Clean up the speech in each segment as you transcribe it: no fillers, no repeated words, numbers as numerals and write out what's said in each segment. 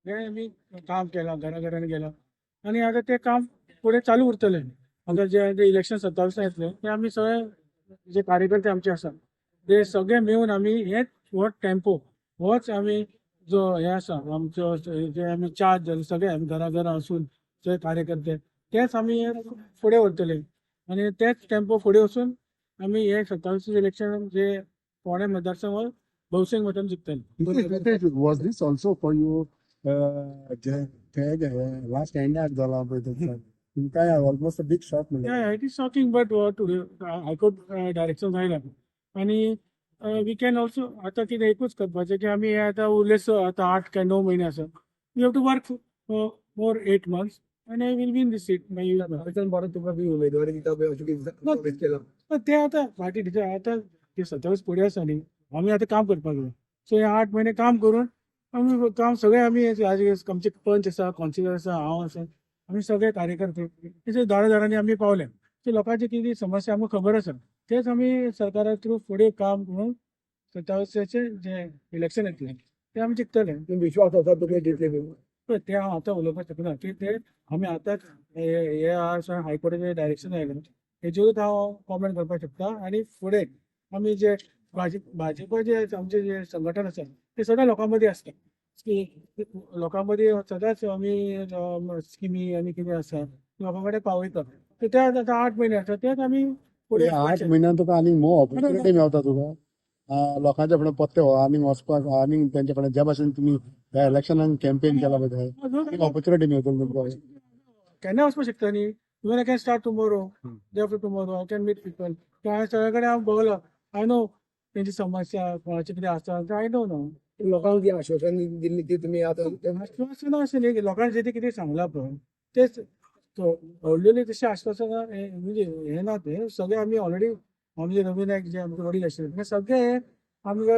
हे आम्ही काम केलं, घराघराने गेलं आणि आता ते काम पुढे चालू उरतले. आता जे इलेक्शन 27 येतले ते आम्ही सगळे जे कार्यकर्ते आमचे असतात ते सगळे मिळून आम्ही हेच हो टेम्पो होच आम्ही जो हे आसा आमचो जे आम्ही चार्ज झाले सगळे आम्ही घराघरा असून जे कार्यकर्ते तेच आम्ही फुडें व्हरतले आणि तेच टेम्पो फुडें वचून आम्ही हे 27 इलेक्शन जे फोंडे मतदारसंघ भौसिंग मतान जिखतले. Was this also for you? Last India झाला काय almost big shot Yeah, it is shocking, but what to do? High Court direction आयला आणि वी कॅन ऑल्सो आता कितें एकूच करपाचें की आमी हे आतां उरलेस आतां 8 काय 9 म्हयने आसा. We have to work more 8 months and I will win this seat. तुका बी उमेदवारी दिता पळय अशें कितें प्रॉमिस केला. पण ते आतां फाटी आतां ते 27 फुडें आसा न्ही आमी आतां काम करपाक जाय. सो हे 8 महिने काम करून आमी काम सगळे आमी आमचे पंच आसा काउन्सिलर आसा हांव आसा आमी सगळे कार्यकर्ते हे दारादारांनी आमी पावले. सो लोकांची कितें समस्या आमकां खबर आसा तेच आमी सरकारा थ्रू फुडें काम करून 27 जे इलेक्शन येतलें ते आमी जिखतले. विश्वास आसा तुका जितले बी. पळय ते हांव आतां उलोवपाक शकना की ते आमी आतांच हे आसा हायकोर्टाचें डायरेक्शन आयलें हेजेरूच हांव कॉमेंट करपाक शकता आणि फुडें आमी जे भाजप जे आमचे जे संघटन आसा ते सदां लोकां मदीं आसता की लोकां मदीं सदांच आमी स्किमी आनी कितें आसा लोकां कडेन पावयता ते आतां 8 महिने आसा तेच आमी फुडें 8 म्हयन्यान तुका आनीक मोर ऑपॉर्च्युनिटी मेळटा तुका लोकांच्या फुडें पत्ते आनीक वचपाक आनीक तेंच्या फुडें ज्या भाशेन तुमी ह्या इलेक्शनान कॅम्पेन केला पळय थंय ऑपॉर्च्युनिटी मेळटली तुमकां. केन्ना वचपाक शकता न्ही even I can start tomorrow day after tomorrow I can meet people हांवें सगळे कडेन हांव बघलो आय नो तेंची समस्या कोणाचें कितें आसा आय नो नो लोकांक जी आश्वासन दिल्ली ती तुमी आतां आश्वासनां अशें न्ही लोकांनी जें कितें सांगलां पळय तेच व्हडलेली तशी आश्वासनां म्हणजे हे ना ते सगळे आमी ऑलरेडी आमचे रवी नायक जे आमचे वडील आशिल्ले ते सगळे आमी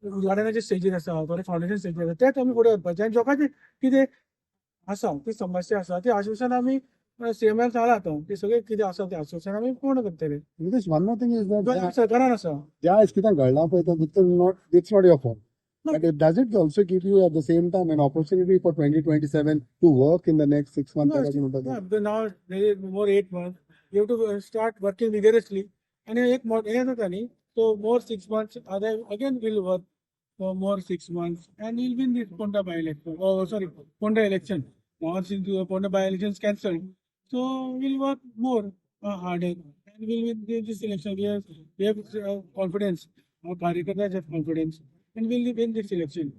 उद्घाटनाच्या स्टेजीर आसा थोडे फावंडेशन स्टेजीर आसा तेच आमी फुडें व्हरपाचें आनी लोकांची कितें आसा ती समस्या आसा ती आश्वासन आमी सीएमाक सांगला आतां ती सगळे कितें आसा ते आश्वासन आमी पूर्ण करतले. Because one more thing is that सरकारान आसा ज्या कितें घडलां पळय तो it's not your fault. But it does it also give you at the same time an opportunity for 2027 to work in the next 6 months? Yeah, because now there is more 8 months. You have to start working vigorously. And एक हे जाता न्ही so more 6 months again will work for more 6 months and we'll win this Ponda by election. Oh sorry, Ponda election. Now since the Ponda by election is cancelled, so we'll work more harder and we'll win this election. We have confidence. Our कार्यकर्ता have confidence and we'll win this election.